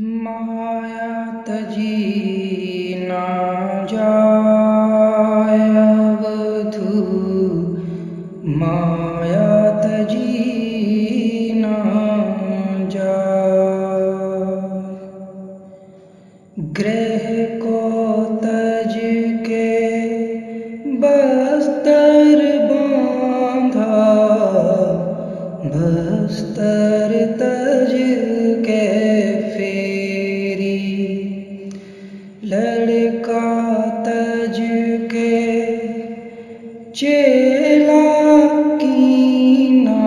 माया तजी ना जाय अवधू, माया तजी ना जाय। ग्रह को तज के बस्तर बांधा, बस्तर तज के फेरी। लड़का तज के चेला कीना,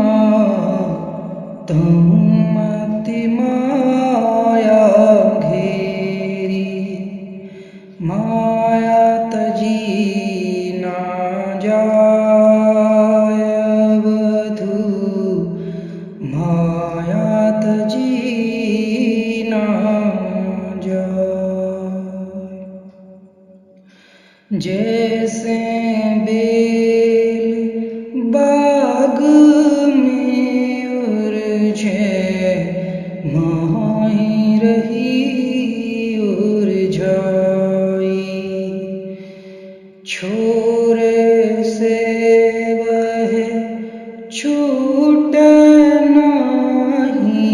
तुम मति माया घेरी। माया तजी ना जाय अवधू, माया तजी ना जाय। जैसे बेल बाग में उलझे, माही रही उलझाई। छोरे से वह छूटे नाही,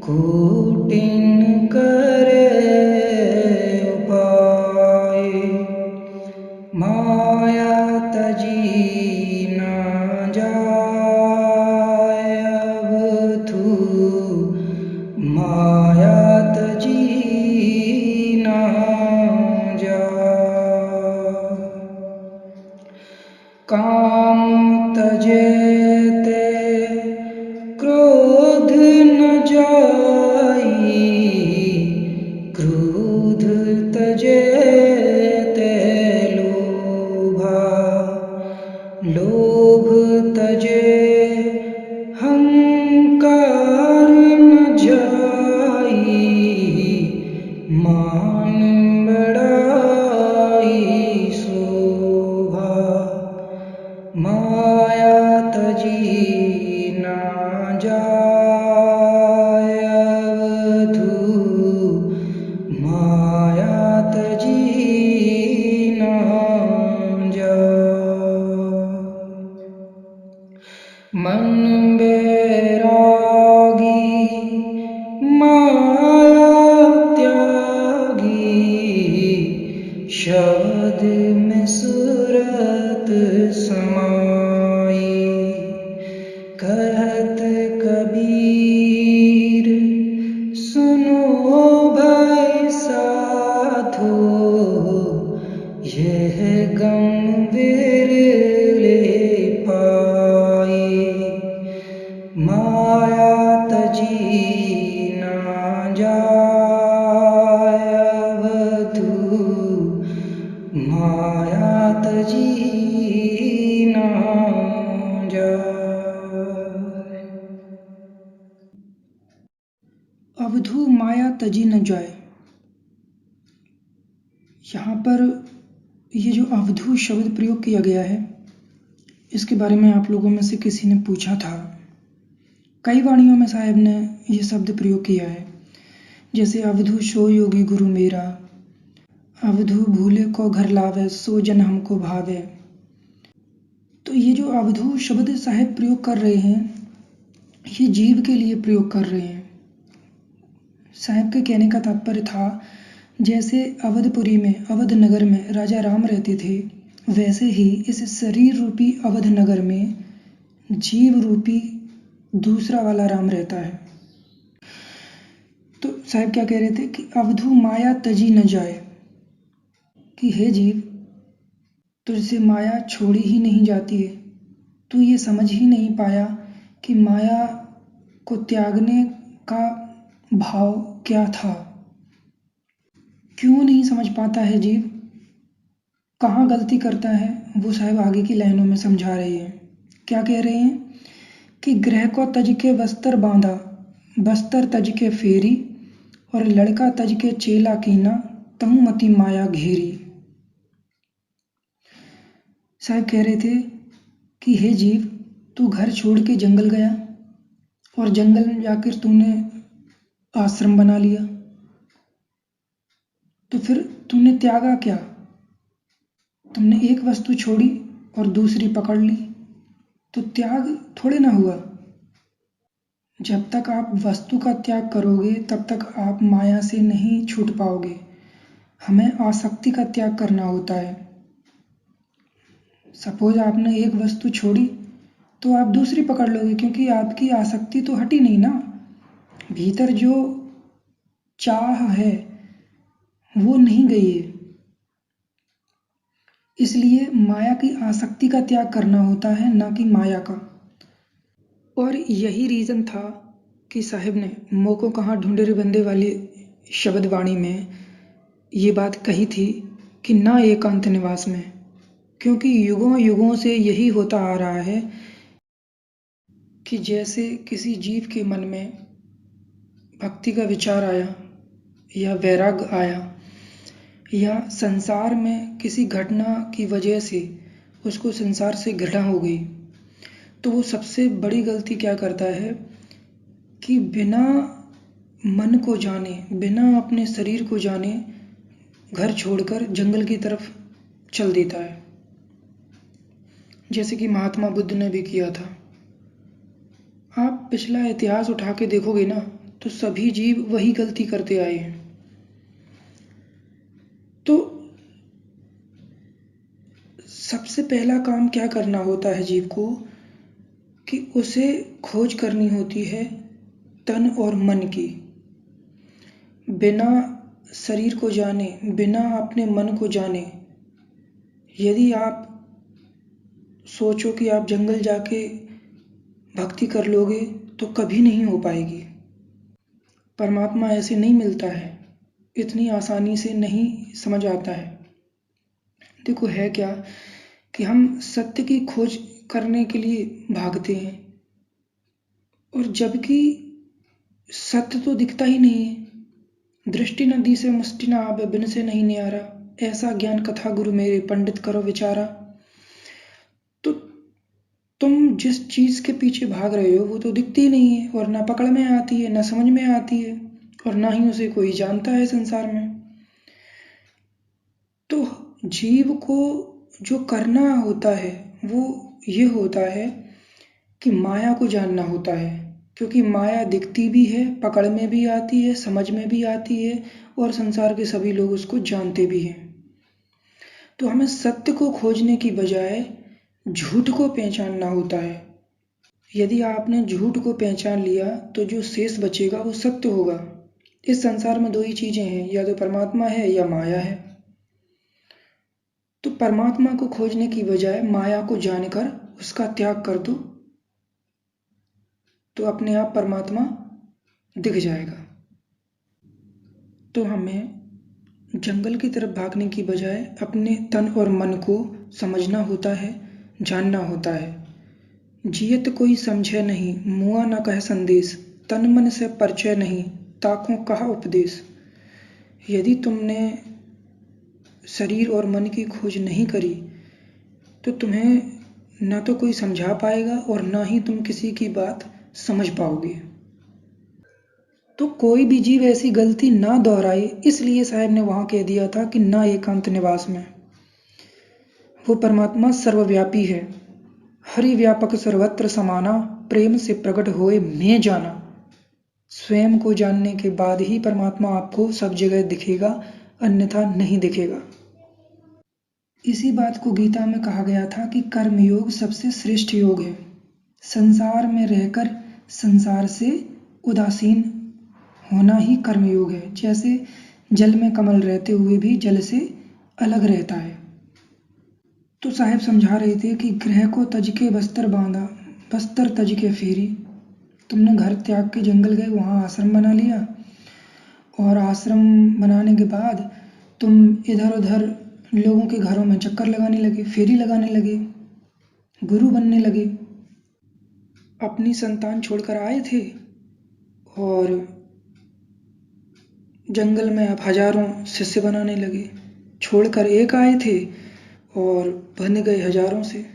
कूटिन करे उपाय। माया तजी ना जाय अवधू, माया तजी ना जाय। काम तजे ते क्रोध न जाई, क्रोध तजे ते लोभा, लोभ तजे हंकार न जाई, मान बड़ाई शोभा। माया तजी ना जाय अवधू, माया तजी ना जाय। मन बैरागी माया त्यागी, शब्द में सूरत समाई। कहत कबीर सुनो भाई साधो, यह गम विरले पाई। माया तजी ना जाय अवधू, माया तजी ना जाय। अवधू माया तजी न जाय। यहाँ पर ये जो अवधू शब्द प्रयोग किया गया है, इसके बारे में आप लोगों में से किसी ने पूछा था। कई वाणियों में साहब ने ये शब्द प्रयोग किया है, जैसे अवधू सो योगी गुरु मेरा, अवधू भूले को घर लावे, सो जन हमको भावे। तो ये जो अवधू शब्द साहब प्रयोग कर रहे हैं, ये जीव के लिए प्रयोग कर रहे हैं। साहब के कहने का तात्पर्य था, जैसे अवधपुरी में, अवध नगर में राजा राम रहते थे, वैसे ही इस शरीर रूपी अवध नगर में जीव रूपी दूसरा वाला राम रहता है। तो साहब क्या कह रहे थे कि अवधू माया तजी न जाए, कि हे जीव, तुझसे माया छोड़ी ही नहीं जाती है। तू ये समझ ही नहीं पाया कि माया को त्यागने का भाव क्या था। क्यों नहीं समझ पाता है जीव, कहाँ गलती करता है, वो साहब आगे की लाइनों में समझा रहे हैं। क्या कह रहे हैं कि ग्रह को तज के बस्तर बांधा, बस्तर तज के फेरी, और लड़का तज के चेला कीना, तहु मति माया घेरी। साहब कह रहे थे कि हे जीव, तू घर छोड़ के जंगल गया और जंगल में जाकर तूने आश्रम बना लिया, तो फिर तुमने त्यागा क्या? तुमने एक वस्तु छोड़ी और दूसरी पकड़ ली, तो त्याग थोड़े ना हुआ। जब तक आप वस्तु का त्याग करोगे तब तक आप माया से नहीं छूट पाओगे। हमें आसक्ति का त्याग करना होता है। सपोज आपने एक वस्तु छोड़ी तो आप दूसरी पकड़ लोगे, क्योंकि आपकी आसक्ति तो हटी नहीं ना। भीतर जो चाह है वो नहीं गई है। इसलिए माया की आसक्ति का त्याग करना होता है, ना कि माया का। और यही रीज़न था कि साहिब ने मोको कहाँ ढूंढे रे बंदे वाली शब्द वाणी में ये बात कही थी कि ना एकांत निवास में, क्योंकि युगों युगों से यही होता आ रहा है कि जैसे किसी जीव के मन में भक्ति का विचार आया या वैराग्य आया या संसार में किसी घटना की वजह से उसको संसार से घृणा हो गई, तो वो सबसे बड़ी गलती क्या करता है कि बिना मन को जाने, बिना अपने शरीर को जाने घर छोड़कर जंगल की तरफ चल देता है, जैसे कि महात्मा बुद्ध ने भी किया था। आप पिछला इतिहास उठा के देखोगे ना, तो सभी जीव वही गलती करते आए हैं। तो सबसे पहला काम क्या करना होता है जीव को कि उसे खोज करनी होती है तन और मन की। बिना शरीर को जाने, बिना अपने मन को जाने यदि आप सोचो कि आप जंगल जाके भक्ति कर लोगे तो कभी नहीं हो पाएगी। परमात्मा ऐसे नहीं मिलता है, इतनी आसानी से नहीं समझ आता है। देखो है क्या कि हम सत्य की खोज करने के लिए भागते हैं, और जबकि सत्य तो दिखता ही नहीं है। दृष्टि नदी से मुष्टि न आवे, बिन से नहीं न्यारा, ऐसा ज्ञान कथा गुरु मेरे, पंडित करो विचारा। तो तुम जिस चीज के पीछे भाग रहे हो वो तो दिखती ही नहीं है, और ना पकड़ में आती है, ना समझ में आती है, और ना ही उसे कोई जानता है संसार में। तो जीव को जो करना होता है वो ये होता है कि माया को जानना होता है, क्योंकि माया दिखती भी है, पकड़ में भी आती है, समझ में भी आती है, और संसार के सभी लोग उसको जानते भी हैं। तो हमें सत्य को खोजने की बजाय झूठ को पहचानना होता है। यदि आपने झूठ को पहचान लिया तो जो शेष बचेगा वो सत्य होगा। इस संसार में दो ही चीजें हैं, या तो परमात्मा है या माया है। तो परमात्मा को खोजने की बजाय माया को जानकर उसका त्याग कर दो, तो अपने आप परमात्मा दिख जाएगा। तो हमें जंगल की तरफ भागने की बजाय अपने तन और मन को समझना होता है, जानना होता है। जियत कोई समझे नहीं, मुआ न कह संदेश, तन मन से परिचय नहीं, ताकों कहा उपदेश। यदि तुमने शरीर और मन की खोज नहीं करी तो तुम्हें न तो कोई समझा पाएगा और ना ही तुम किसी की बात समझ पाओगे। तो कोई भी जीव ऐसी गलती ना दोहराए, इसलिए साहब ने वहां कह दिया था कि ना एकांत निवास में। वो परमात्मा सर्वव्यापी है, हरि व्यापक सर्वत्र समाना, प्रेम से प्रकट होए मैं जाना। स्वयं को जानने के बाद ही परमात्मा आपको सब जगह दिखेगा, अन्यथा नहीं दिखेगा। इसी बात को गीता में कहा गया था कि कर्म योग सबसे श्रेष्ठ योग है। संसार में रहकर संसार से उदासीन होना ही कर्मयोग है। जैसे जल में कमल रहते हुए भी जल से अलग रहता है। तो साहब समझा रहे थे कि ग्रह को तज के बस्तर बांधा, बस्तर तज के फेरी। तुमने घर त्याग के जंगल गए, वहाँ आश्रम बना लिया, और आश्रम बनाने के बाद तुम इधर उधर लोगों के घरों में चक्कर लगाने लगे, फेरी लगाने लगे, गुरु बनने लगे। अपनी संतान छोड़कर आए थे और जंगल में आप हजारों शिष्य बनाने लगे। छोड़कर एक आए थे और बन गए हजारों से।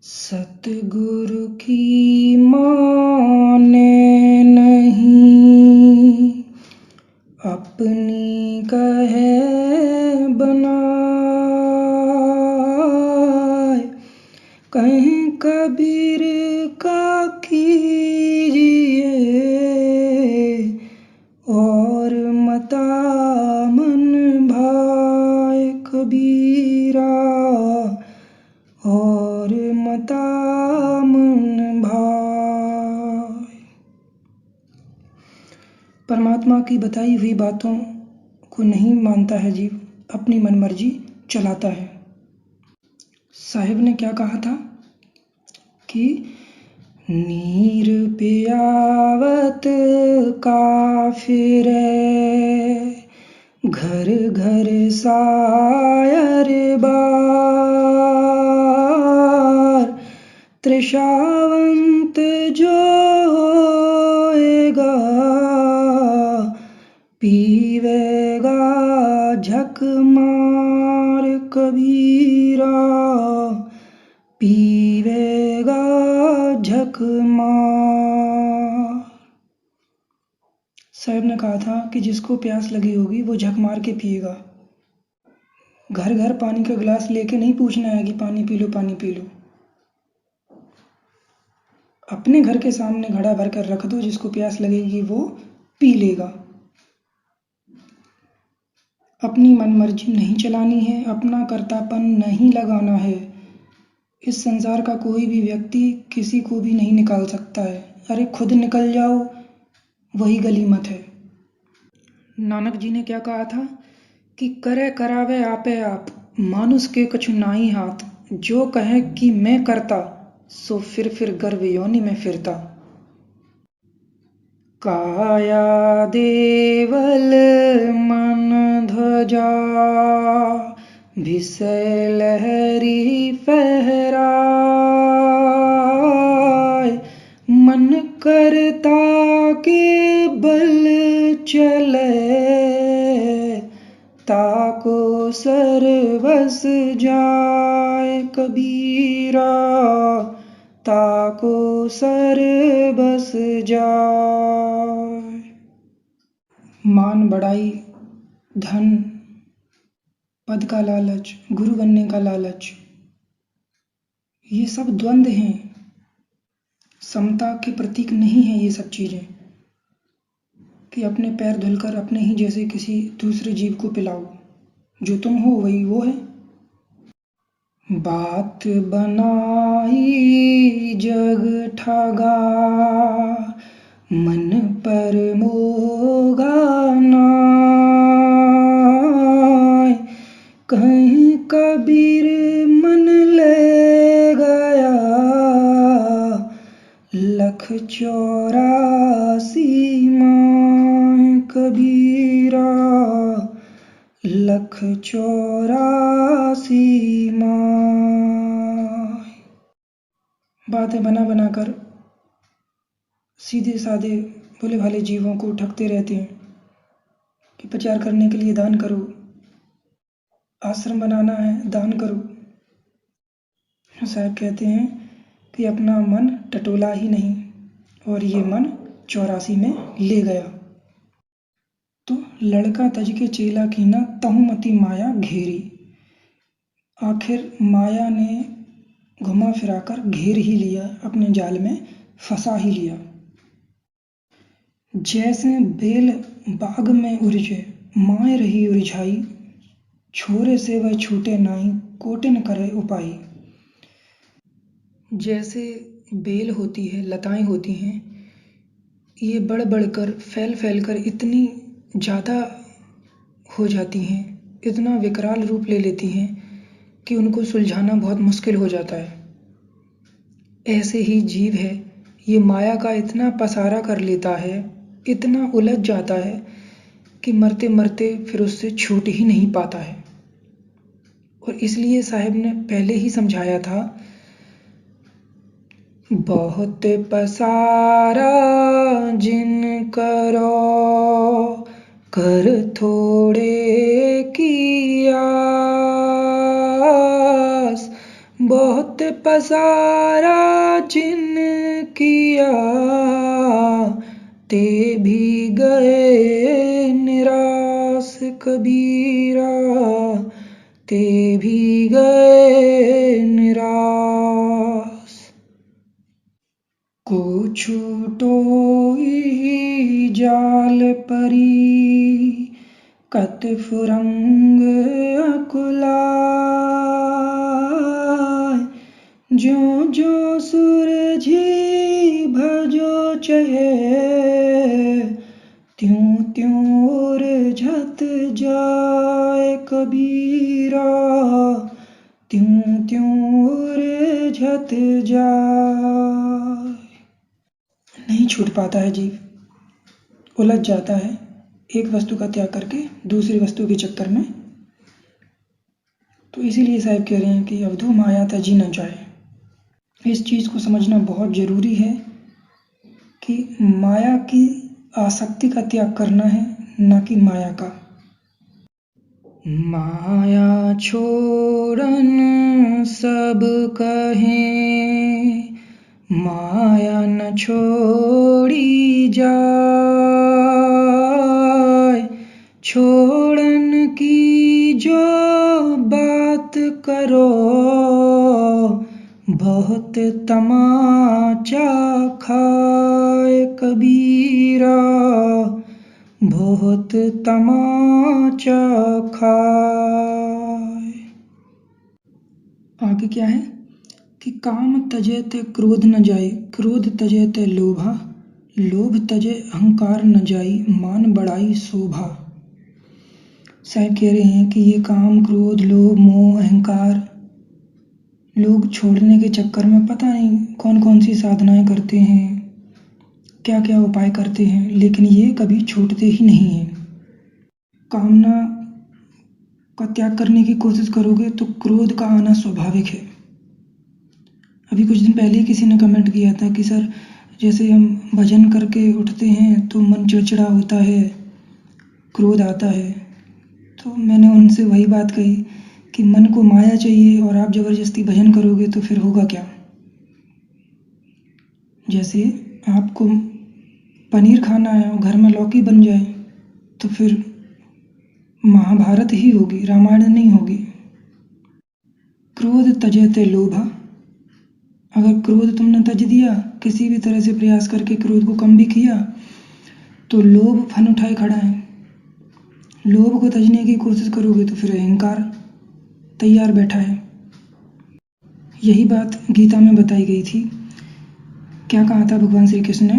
सतगुरु की माने नहीं कीजिए और मता मन भाए कबीरा, और मता मन भाए। परमात्मा की बताई हुई बातों को नहीं मानता है जीव, अपनी मनमर्जी चलाता है। साहिब ने क्या कहा था कि नीर पियावत काफिर घर घर सायर बार, त्रिशावंत जो होएगा पीवेगा झक मार कबीरा, पीवेगा झक मार। साहब ने कहा था कि जिसको प्यास लगी होगी वो झक मार के पिएगा। घर घर पानी का गिलास लेके नहीं पूछना है कि पानी पी लो, पानी पी लो। अपने घर के सामने घड़ा भर कर रख दो, जिसको प्यास लगेगी वो पी लेगा। अपनी मनमर्जी नहीं चलानी है, अपना कर्तापन नहीं लगाना है। इस संसार का कोई भी व्यक्ति किसी को भी नहीं निकाल सकता है। अरे खुद निकल जाओ, वही गलीमत है। नानक जी ने क्या कहा था कि करे करावे आपे आप, मानुष के कछु नाई हाथ, जो कहे कि मैं करता सो फिर गर्भ योनि में फिरता। काया देवल मन ध्वजा, विषय लहरी फहराय, मन करता के बल चले, ताको सर्वस जाय कबीरा, ताको सर्वस जाय। मान बढ़ाई, धन, पद का लालच, गुरु बनने का लालच, ये सब द्वंद्व हैं। समता के प्रतीक नहीं है ये सब चीजें कि अपने पैर धुलकर अपने ही जैसे किसी दूसरे जीव को पिलाओ। जो तुम हो वही वो है। बात बनाई जग ठगा, मन पर मोगा नाय, कहीं कबीर मन ले गया, 184 माय कबीरा, 184 माय। बातें बना बनाकर सीधे साधे भोले भाले जीवों को ठगते रहते हैं कि प्रचार करने के लिए दान करो, आश्रम बनाना है दान करो। साहब कहते हैं कि अपना मन टटोला ही नहीं और ये मन 84 में ले गया। तो लड़का तज के चेला कीना, तहु मति माया घेरी। आखिर माया ने घुमा फिराकर घेर ही लिया, अपने जाल में फंसा ही लिया। जैसे बेल बाग में उलझे, माय रही उलझाई, छोरे से वह छूटे नाई, कोटिन करे उपाई। जैसे बेल होती है, लताएं होती हैं, ये बढ़ बढ़कर फैल फैल कर इतनी ज़्यादा हो जाती हैं, इतना विकराल रूप ले लेती हैं कि उनको सुलझाना बहुत मुश्किल हो जाता है। ऐसे ही जीव है, ये माया का इतना पसारा कर लेता है, इतना उलझ जाता है कि मरते मरते फिर उससे छूट ही नहीं पाता है। और इसलिए साहब ने पहले ही समझाया था, बहुत पसारा जिन करो, कर थोड़े की आस, बहुत पसारा जिन किया, ते भी गए निराश कबीरा, ते भी गए निराश। को छूटोई जाल परी कत फुरंग अकुलाय ज्यों ज्यों सूरजी भजो चहे त्यों त्यों उलझत जाए कबीरा त्यों त्यों उलझत जाए। नहीं छूट पाता है जीव, उलझ जाता है एक वस्तु का त्याग करके दूसरी वस्तु के चक्कर में। तो इसीलिए साहब कह रहे हैं कि अवधू माया तजी न जाए। इस चीज़ को समझना बहुत ज़रूरी है कि माया की आसक्ति का त्याग करना है, न कि माया का। माया छोड़न सब कहें माया न छोड़ी जाए छोड़न की जो बात करो बहुत तमाचा खाए कबीरा बहुत तमाचा खाए। आगे क्या है कि काम तजे ते क्रोध न जाए क्रोध तजे ते लोभा लोभ तजे अहंकार न जाई मान बढ़ाई शोभा। साहब कह रहे हैं कि ये काम क्रोध लोभ मोह अहंकार लोग छोड़ने के चक्कर में पता नहीं कौन कौन सी साधनाएं करते हैं, क्या क्या उपाय करते हैं, लेकिन ये कभी छूटते ही नहीं हैं। कामना का त्याग करने की कोशिश करोगे तो क्रोध का आना स्वाभाविक है। अभी कुछ दिन पहले ही किसी ने कमेंट किया था कि सर जैसे हम भजन करके उठते हैं तो मन चिड़चिड़ा होता है, क्रोध आता है। तो मैंने उनसे वही बात कही कि मन को माया चाहिए और आप ज़बरदस्ती भजन करोगे तो फिर होगा क्या। जैसे आपको पनीर खाना है और घर में लौकी बन जाए तो फिर महाभारत ही होगी, रामायण नहीं होगी। क्रोध तजते लोभा, अगर क्रोध तुमने तज दिया, किसी भी तरह से प्रयास करके क्रोध को कम भी किया तो लोभ फन उठाए खड़ा है। लोभ को तजने की कोशिश करोगे तो फिर अहंकार तैयार बैठा है। यही बात गीता में बताई गई थी। क्या कहा था भगवान श्री कृष्ण ने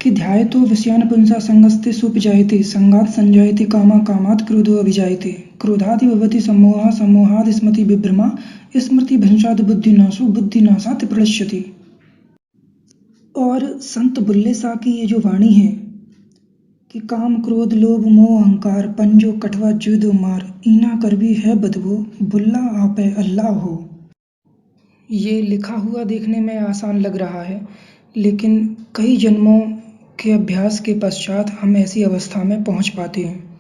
कि ध्यायतो विषयान पुंसा संगस्ते सुपजायते संगात संजायते कामा कामात् क्रोधो अभिजायते क्रोधादि भवति सम्मोहा सम्मोहाद स्मृति विभ्रमा स्मृति भंशाद बुद्धिनाशो बुद्धिनाशात् प्रणश्यति। और संत बुल्ले शाह की ये जो वाणी है कि काम क्रोध लोभ मोह अहंकार पंजो कठवा जुदो मार ईना करवी है बदबो बुल्ला आपे अल्लाह हो। ये लिखा हुआ देखने में आसान लग रहा है, लेकिन कई जन्मों के अभ्यास के पश्चात हम ऐसी अवस्था में पहुंच पाते हैं।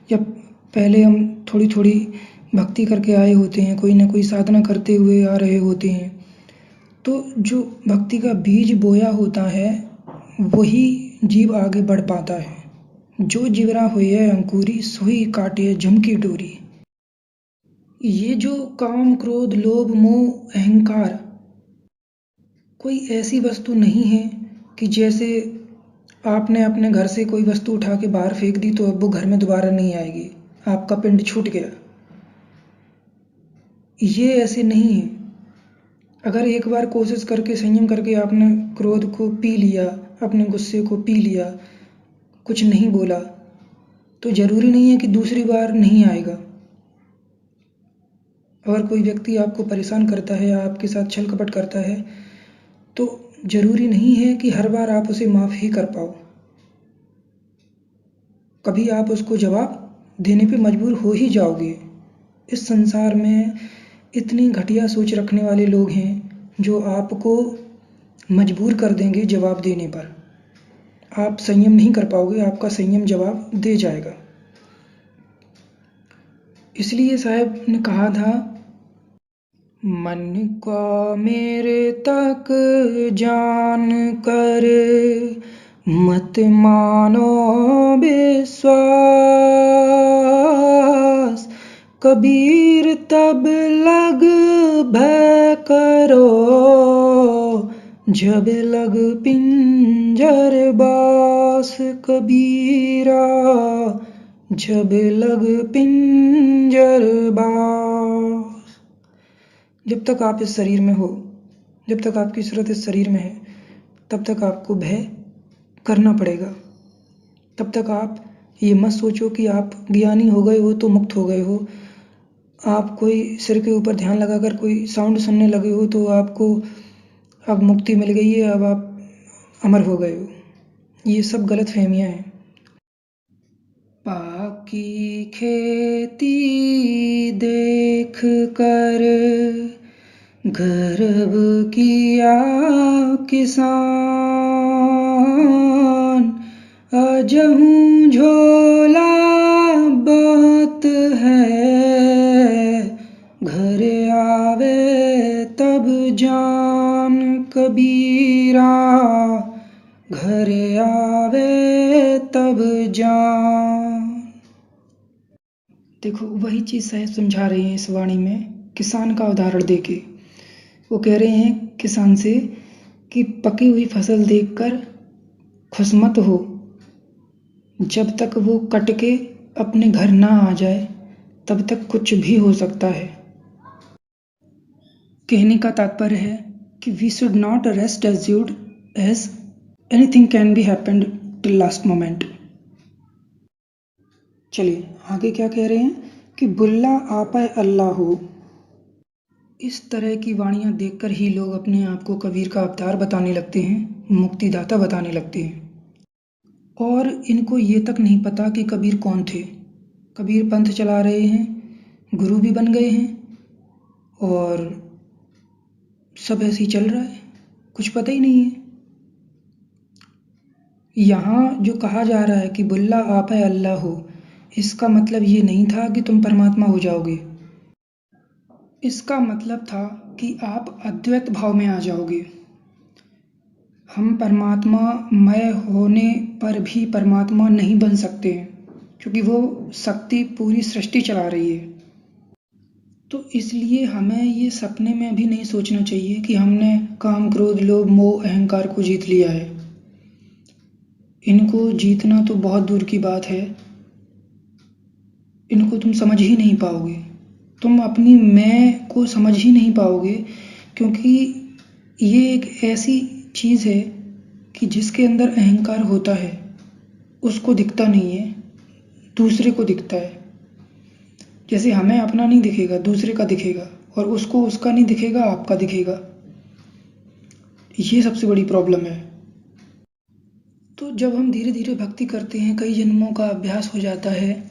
या पहले हम थोड़ी थोड़ी भक्ति करके आए होते हैं, कोई ना कोई साधना करते हुए आ रहे होते हैं, तो जो भक्ति का बीज बोया होता है वही जीव आगे बढ़ पाता है। जो जिगरा हुई है अंकुरी सोई काटे झुमकी डोरी। ये जो काम क्रोध लोभ मोह अहंकार कोई ऐसी वस्तु नहीं है कि जैसे आपने अपने घर से कोई वस्तु उठा के बाहर फेंक दी तो अब वो घर में दोबारा नहीं आएगी, आपका पिंड छूट गया। ये ऐसे नहीं है। अगर एक बार कोशिश करके संयम करके आपने क्रोध को पी लिया, अपने गुस्से को पी लिया, कुछ नहीं बोला, तो ज़रूरी नहीं है कि दूसरी बार नहीं आएगा। अगर कोई व्यक्ति आपको परेशान करता है या आपके साथ छल कपट करता है तो ज़रूरी नहीं है कि हर बार आप उसे माफ़ ही कर पाओ। कभी आप उसको जवाब देने पे मजबूर हो ही जाओगे। इस संसार में इतनी घटिया सोच रखने वाले लोग हैं जो आपको मजबूर कर देंगे जवाब देने पर। आप संयम नहीं कर पाओगे, आपका संयम जवाब दे जाएगा। इसलिए साहब ने कहा था, मन को मेरे तक जान कर मत मानो विश्वास कबीर तब लग भय करो जब लग पिंजर बास कबीरा, जब लग पिंजर बास। जब तक आप इस शरीर में हो, जब तक आपकी सूरत इस शरीर में है, तब तक आपको भय करना पड़ेगा। तब तक आप ये मत सोचो कि आप ज्ञानी हो गए हो तो मुक्त हो गए हो। आप कोई सिर के ऊपर ध्यान लगाकर कोई साउंड सुनने लगे हो तो आपको अब मुक्ति मिल गई है, अब आप अमर हो गए हो। ये सब गलत फहमियाँ हैं। पाकी खेती देख कर गर्व किया किसान, अजहूँ झोला बात है, घर आवे तब जान कबीरा, घर आवे तब जान। देखो, वही चीज़ साहब समझा रहे हैं इस वाणी में, किसान का उदाहरण देके। वो कह रहे हैं किसान से कि पकी हुई फसल देखकर खुश मत हो, जब तक वो कट के अपने घर ना आ जाए तब तक कुछ भी हो सकता है। कहने का तात्पर्य है कि we should not rest assured as anything can be happened till last moment. चलिए आगे क्या कह रहे हैं कि बुल्ला आपै अल्लाह हो। इस तरह की वाणियाँ देखकर ही लोग अपने आप को कबीर का अवतार बताने लगते हैं, मुक्तिदाता बताने लगते हैं। और इनको ये तक नहीं पता कि कबीर कौन थे। कबीर पंथ चला रहे हैं, गुरु भी बन गए हैं और सब ऐसे ही चल रहा है, कुछ पता ही नहीं है। यहाँ जो कहा जा रहा है कि बुल्ला आपै अल्लाह हो, इसका मतलब ये नहीं था कि तुम परमात्मा हो जाओगे। इसका मतलब था कि आप अद्वैत भाव में आ जाओगे। हम परमात्मा मय होने पर भी परमात्मा नहीं बन सकते हैं, क्योंकि वो शक्ति पूरी सृष्टि चला रही है। तो इसलिए हमें ये सपने में भी नहीं सोचना चाहिए कि हमने काम, क्रोध, लोभ, मोह, अहंकार को जीत लिया है। इनको जीतना तो बहुत दूर की बात है। इनको तुम समझ ही नहीं पाओगे, तुम अपनी मैं को समझ ही नहीं पाओगे, क्योंकि ये एक ऐसी चीज़ है कि जिसके अंदर अहंकार होता है उसको दिखता नहीं है, दूसरे को दिखता है। जैसे हमें अपना नहीं दिखेगा, दूसरे का दिखेगा, और उसको उसका नहीं दिखेगा, आपका दिखेगा। ये सबसे बड़ी प्रॉब्लम है। तो जब हम धीरे धीरे भक्ति करते हैं, कई जन्मों का अभ्यास हो जाता है,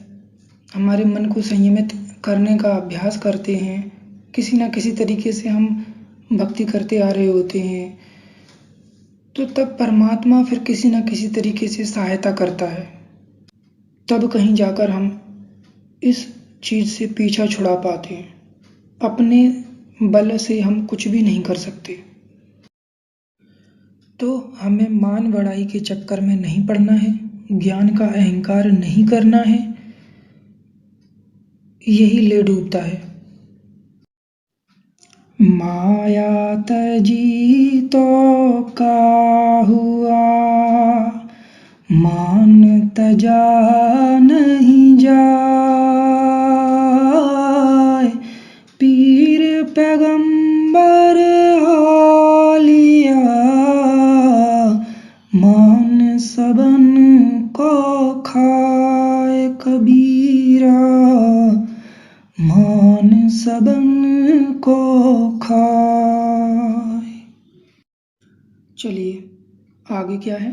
हमारे मन को संयमित करने का अभ्यास करते हैं, किसी ना किसी तरीके से हम भक्ति करते आ रहे होते हैं, तो तब परमात्मा फिर किसी ना किसी तरीके से सहायता करता है। तब कहीं जाकर हम इस चीज़ से पीछा छुड़ा पाते हैं। अपने बल से हम कुछ भी नहीं कर सकते। तो हमें मान बढ़ाई के चक्कर में नहीं पड़ना है, ज्ञान का अहंकार नहीं करना है, यही ले डूबता है। माया तजी तो का हुआ, मान तजा नहीं जाए, पीर पैगंबर हालिया, मान सबन को खाए कबीरा, मान सबन को खाए। चलिए आगे क्या है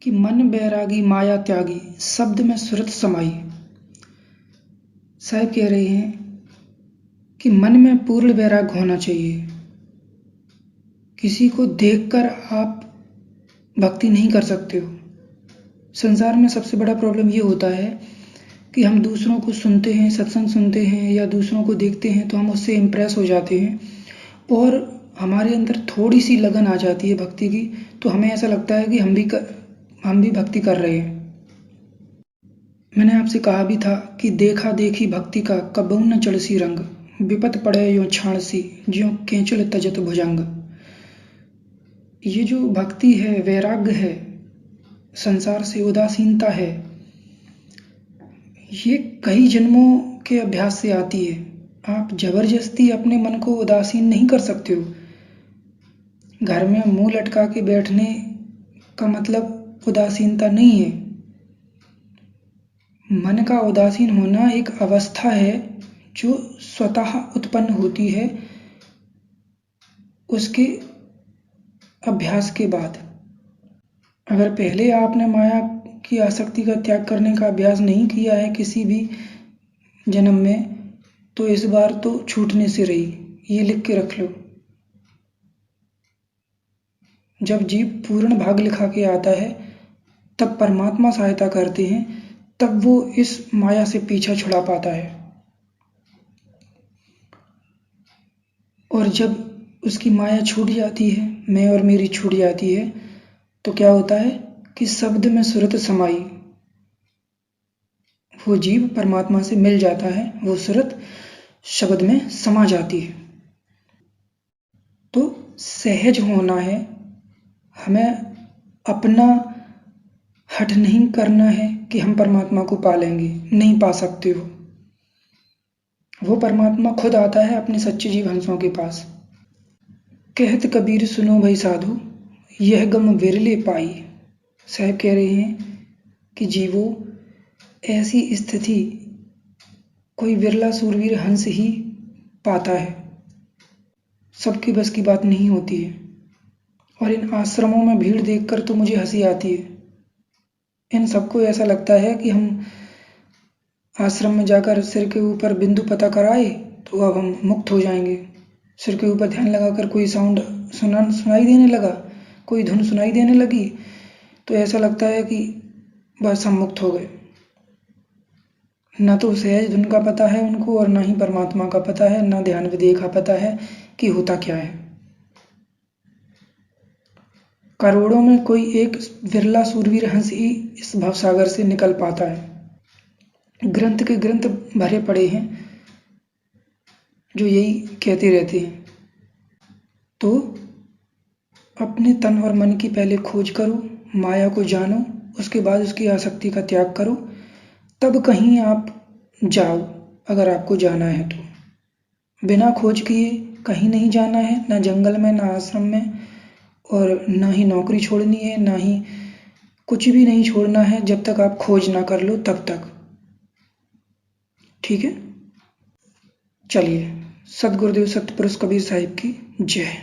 कि मन बैरागी माया त्यागी, शब्द में सुरत समाई। साहब कह रहे हैं कि मन में पूर्ण बैराग होना चाहिए। किसी को देखकर आप भक्ति नहीं कर सकते हो। संसार में सबसे बड़ा प्रॉब्लम ये होता है कि हम दूसरों को सुनते हैं, सत्संग सुनते हैं या दूसरों को देखते हैं तो हम उससे इम्प्रेस हो जाते हैं और हमारे अंदर थोड़ी सी लगन आ जाती है भक्ति की, तो हमें ऐसा लगता है कि हम भी भक्ति कर रहे हैं। मैंने आपसे कहा भी था कि देखा देखी भक्ति का कबहू न चढ़सी रंग, विपत पड़े यो छाणसी, ज्यों केंचुल तजत भुजंग। ये जो भक्ति है, वैराग्य है, संसार से उदासीनता है, ये कई जन्मों के अभ्यास से आती है। आप जबरदस्ती अपने मन को उदासीन नहीं कर सकते हो। घर में मुंह लटका के बैठने का मतलब उदासीनता नहीं है। मन का उदासीन होना एक अवस्था है जो स्वतः उत्पन्न होती है उसके अभ्यास के बाद। अगर पहले आपने माया की आसक्ति का त्याग करने का अभ्यास नहीं किया है किसी भी जन्म में, तो इस बार तो छूटने से रही। ये लिख के रख लो। जब जीव पूर्ण भाग लिखा के आता है तब परमात्मा सहायता करते हैं, तब वो इस माया से पीछा छुड़ा पाता है। और जब उसकी माया छूट जाती है, मैं और मेरी छूट जाती है, तो क्या होता है कि शब्द में सुरत समाई, वो जीव परमात्मा से मिल जाता है, वो सुरत शब्द में समा जाती है। तो सहज होना है, हमें अपना हठ नहीं करना है कि हम परमात्मा को पा लेंगे। नहीं पा सकते हो। वो परमात्मा खुद आता है अपने सच्चे जीव हंसों के पास। कहत कबीर सुनो भाई साधु, यह गम विरले पाई। साहब कह रहे हैं कि जीवो, ऐसी स्थिति कोई विरला सूरवीर हंस ही पाता है, सबके बस की बात नहीं होती है। और इन आश्रमों में भीड़ देखकर तो मुझे हंसी आती है। इन सबको ऐसा लगता है कि हम आश्रम में जाकर सिर के ऊपर बिंदु पता कराए तो अब हम मुक्त हो जाएंगे। सिर के ऊपर ध्यान लगाकर कोई साउंड सुनाई देने लगा, कोई धुन सुनाई देने लगी, तो ऐसा लगता है कि बस हम मुक्त हो गए। ना तो सहज धुन का पता है उनको और ना ही परमात्मा का पता है, ना ध्यान विधेय का पता है कि होता क्या है। करोड़ों में कोई एक विरला सूरवीर हंस ही इस भवसागर से निकल पाता है। ग्रंथ के ग्रंथ भरे पड़े हैं जो यही कहते रहते हैं। तो अपने तन और मन की पहले खोज करो, माया को जानो, उसके बाद उसकी आसक्ति का त्याग करो, तब कहीं आप जाओ। अगर आपको जाना है तो बिना खोज किए कहीं नहीं जाना है, ना जंगल में, ना आश्रम में, और ना ही नौकरी छोड़नी है, ना ही कुछ भी नहीं छोड़ना है जब तक आप खोज ना कर लो तब तक। ठीक है, चलिए। सतगुरुदेव सतपुरुष कबीर साहिब की जय।